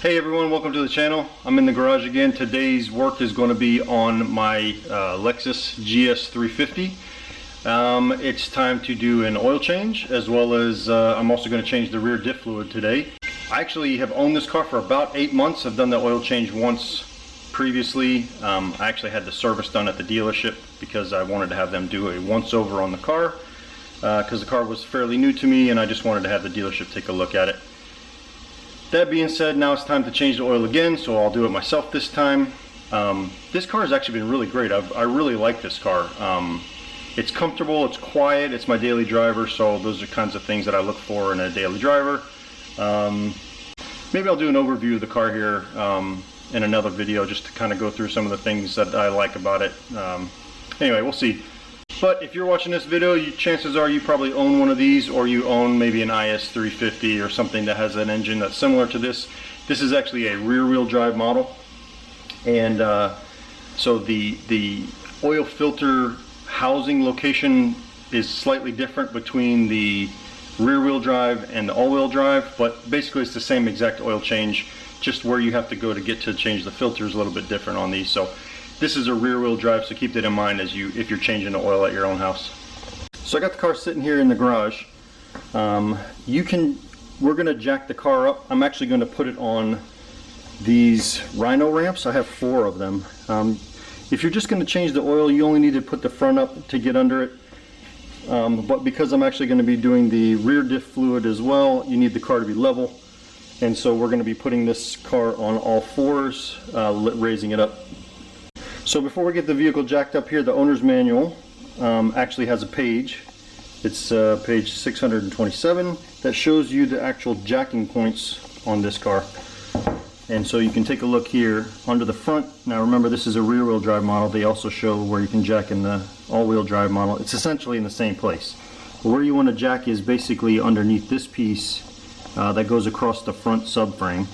Hey everyone, welcome to the channel. I'm in the garage again. Today's work is going to be on my Lexus GS350. It's time to do an oil change, as well as I'm also going to change the rear diff fluid today. I actually have owned this car for about 8 months. I've done the oil change once previously. I actually had the service done at the dealership because I wanted to have them do a once over on the car because the car was fairly new to me and I just wanted to have the dealership take a look at it. That being said, now it's time to change the oil again, so I'll do it myself this time. This car has actually been really great. I really like this car. It's comfortable, it's quiet, it's my daily driver, so those are kinds of things that I look for in a daily driver. Maybe I'll do an overview of the car here in another video just to kind of go through some of the things that I like about it. Anyway, we'll see. But if you're watching this video, chances are you probably own one of these, or you own maybe an IS350 or something that has an engine that's similar to this. This is actually a rear-wheel drive model, and so the oil filter housing location is slightly different between the rear-wheel drive and the all-wheel drive, but basically it's the same exact oil change, just where you have to go to get to change the filter is a little bit different on these. So this is a rear-wheel drive, so keep that in mind if you're changing the oil at your own house. So I got the car sitting here in the garage. We're going to jack the car up. I'm actually going to put it on these Rhino ramps. I have 4 of them. If you're just going to change the oil, you only need to put the front up to get under it. But because I'm actually going to be doing the rear diff fluid as well, you need the car to be level. And so we're going to be putting this car on all 4s, raising it up. So before we get the vehicle jacked up here, the owner's manual actually has a page. It's page 627 that shows you the actual jacking points on this car. And so you can take a look here under the front. Now remember, this is a rear-wheel drive model. They also show where you can jack in the all-wheel drive model. It's essentially in the same place. But where you want to jack is basically underneath this piece that goes across the front subframe,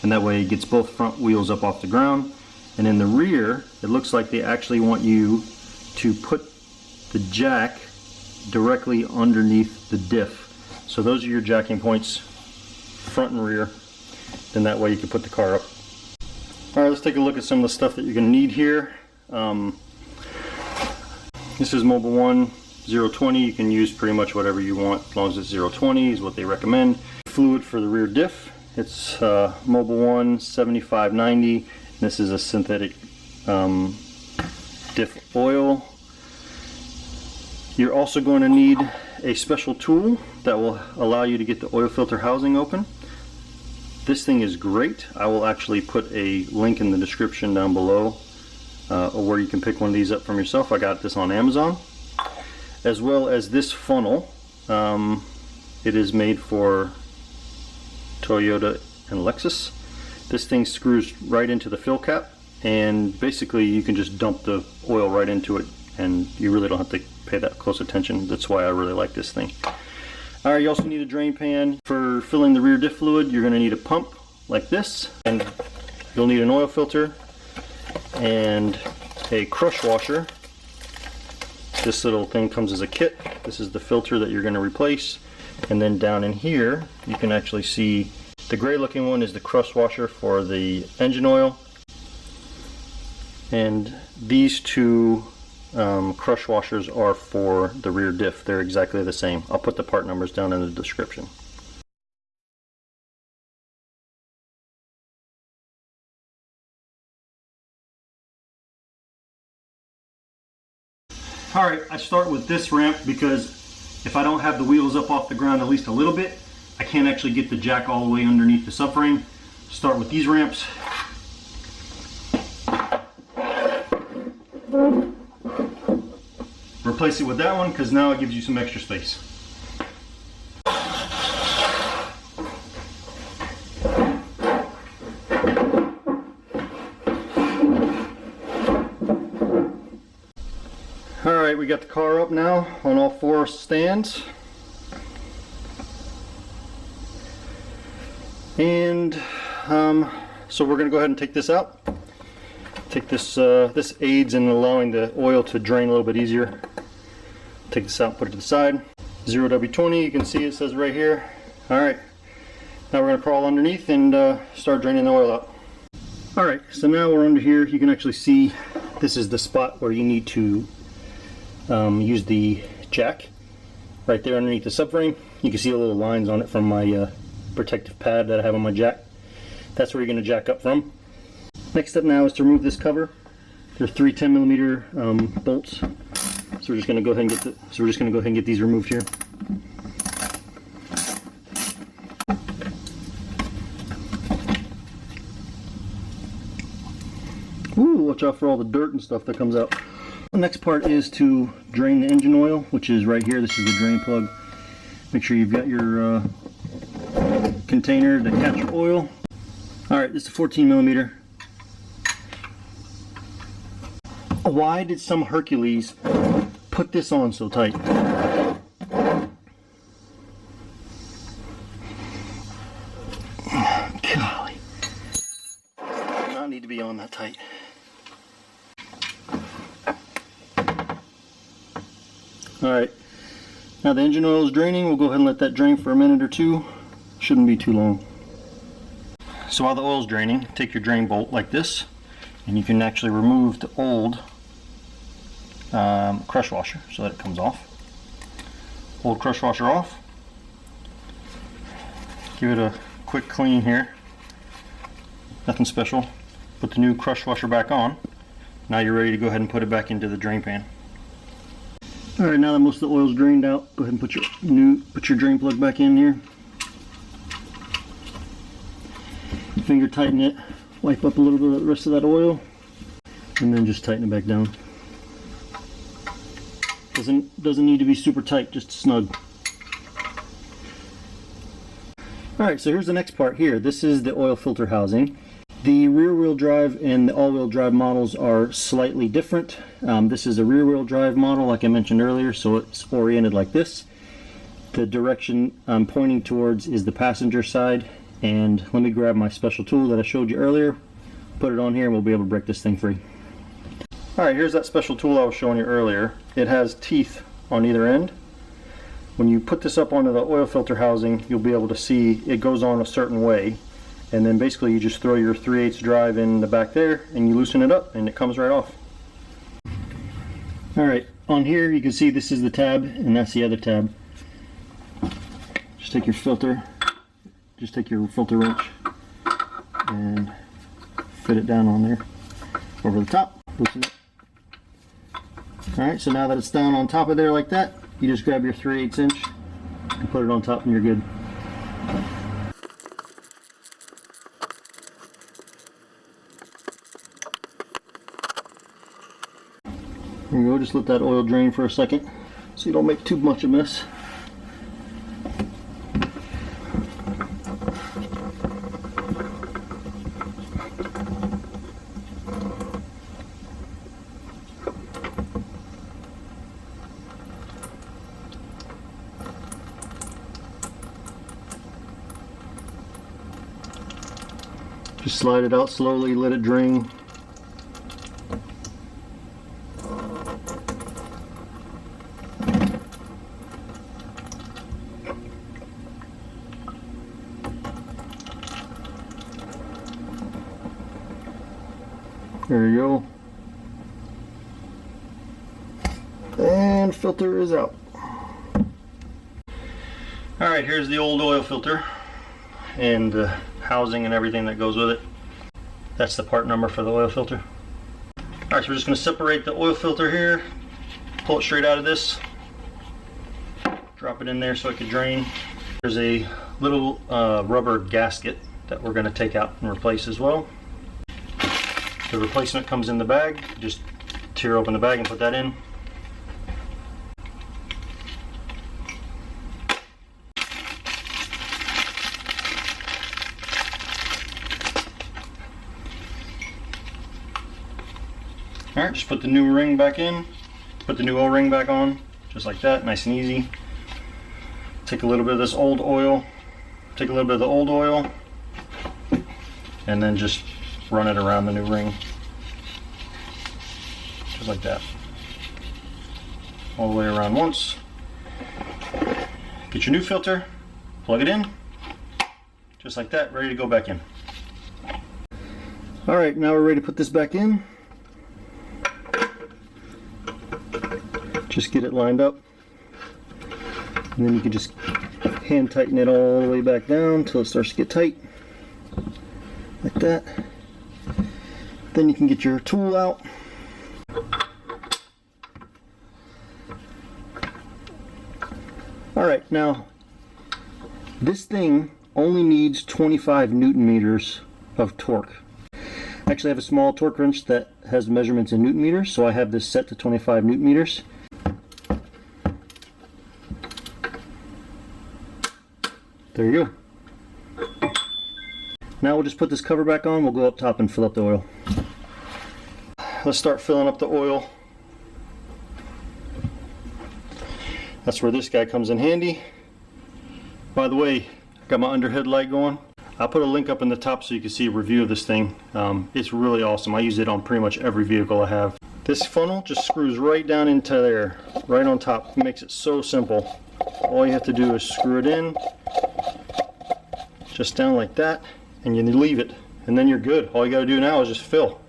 and that way it gets both front wheels up off the ground. And in the rear, it looks like they actually want you to put the jack directly underneath the diff. So those are your jacking points, front and rear. Then that way you can put the car up. Alright, let's take a look at some of the stuff that you're going to need here. This is Mobil 1 020. You can use pretty much whatever you want as long as it's 020 is what they recommend. Fluid for the rear diff. It's Mobil 1 7590. This is a synthetic diff oil. You're also going to need a special tool that will allow you to get the oil filter housing open. This thing is great. I will actually put a link in the description down below where you can pick one of these up from yourself. I got this on Amazon. As well as this funnel. It is made for Toyota and Lexus. This thing screws right into the fill cap, and basically you can just dump the oil right into it and you really don't have to pay that close attention. That's why I really like this thing. Alright, you also need a drain pan. For filling the rear diff fluid, you're going to need a pump like this, and you'll need an oil filter and a crush washer. This little thing comes as a kit. This is the filter that you're going to replace, and then down in here you can actually see the gray looking one is the crush washer for the engine oil, and these 2 crush washers are for the rear diff. They're exactly the same. I'll put the part numbers down in the description. Alright, I start with this ramp because if I don't have the wheels up off the ground at least a little bit, I can't actually get the jack all the way underneath the subframe. Start with these ramps. Replace it with that one because now it gives you some extra space. Alright, we got the car up now on all 4 stands. And so we're going to go ahead and take this out. Take this, this aids in allowing the oil to drain a little bit easier. Take this out and put it to the side. 0W20, you can see it says right here. Alright, Now we're going to crawl underneath and start draining the oil out. Alright, so now we're under here. You can actually see this is the spot where you need to use the jack. Right there underneath the subframe. You can see the little lines on it from my protective pad that I have on my jack. That's where you're going to jack up from. Next step now is to remove this cover. There are three 10mm bolts. So we're just going to go ahead and get these removed here. Ooh, watch out for all the dirt and stuff that comes out. The next part is to drain the engine oil, which is right here. This is the drain plug. Make sure you've got your container to catch your oil. Alright, this is a 14mm. Why did some Hercules put this on so tight? Golly. This does not need to be on that tight. Alright, now the engine oil is draining. We'll go ahead and let that drain for a minute or two. Shouldn't be too long. So while the oil is draining, take your drain bolt like this, and you can actually remove the old crush washer so that it comes off. Old crush washer off. Give it a quick clean here. Nothing special. Put the new crush washer back on. Now you're ready to go ahead and put it back into the drain pan. Alright, now that most of the oil's drained out, go ahead and put your drain plug back in here. Finger tighten it, wipe up a little bit of the rest of that oil, and then just tighten it back down. Doesn't need to be super tight, just snug. Alright, so here's the next part here. This is the oil filter housing. The rear-wheel drive and the all-wheel drive models are slightly different. This is a rear-wheel drive model, like I mentioned earlier, so it's oriented like this. The direction I'm pointing towards is the passenger side, and let me grab my special tool that I showed you earlier, put it on here, and we'll be able to break this thing free. Alright, here's that special tool I was showing you earlier. It has teeth on either end. When you put this up onto the oil filter housing, you'll be able to see it goes on a certain way. And then basically you just throw your 3/8 drive in the back there and you loosen it up and it comes right off. Alright, on here you can see this is the tab and that's the other tab. Just take your filter wrench and fit it down on there over the top, loosen it. Alright, so now that it's down on top of there like that, you just grab your 3/8 inch and put it on top and you're good. There you go, just let that oil drain for a second so you don't make too much of a mess. Just slide it out slowly, let it drain. There you go. And filter is out. Alright, here's the old oil filter and the housing and everything that goes with it. That's the part number for the oil filter. Alright, so we're just going to separate the oil filter here, pull it straight out of this, drop it in there so it can drain. There's a little rubber gasket that we're going to take out and replace as well. The replacement comes in the bag. Just tear open the bag and put that in. Alright, just put the new ring back in. Put the new O-ring back on. Just like that, nice and easy. Take a little bit of this old oil. Take a little bit of the old oil. And then just run it around the new ring, just like that, all the way around once. Get your new filter, plug it in, just like that, ready to go back in. All right, now we're ready to put this back in. Just get it lined up, and then you can just hand tighten it all the way back down until it starts to get tight, like that. Then you can get your tool out. All right, now this thing only needs 25 Newton meters of torque. Actually, I have a small torque wrench that has measurements in Newton meters, so I have this set to 25 Newton meters. There you go. Now we'll just put this cover back on. We'll go up top and fill up the oil. Let's start filling up the oil. That's where this guy comes in handy. By the way, I got my underhead light going. I'll put a link up in the top so you can see a review of this thing. It's really awesome. I use it on pretty much every vehicle I have. This funnel just screws right down into there, right on top. It makes it so simple. All you have to do is screw it in, just down like that, and you leave it, and then you're good. All you gotta do now is just fill.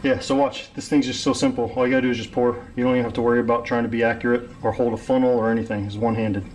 Yeah, so watch, this thing's just so simple. All you gotta do is just pour. You don't even have to worry about trying to be accurate or hold a funnel or anything. It's one-handed.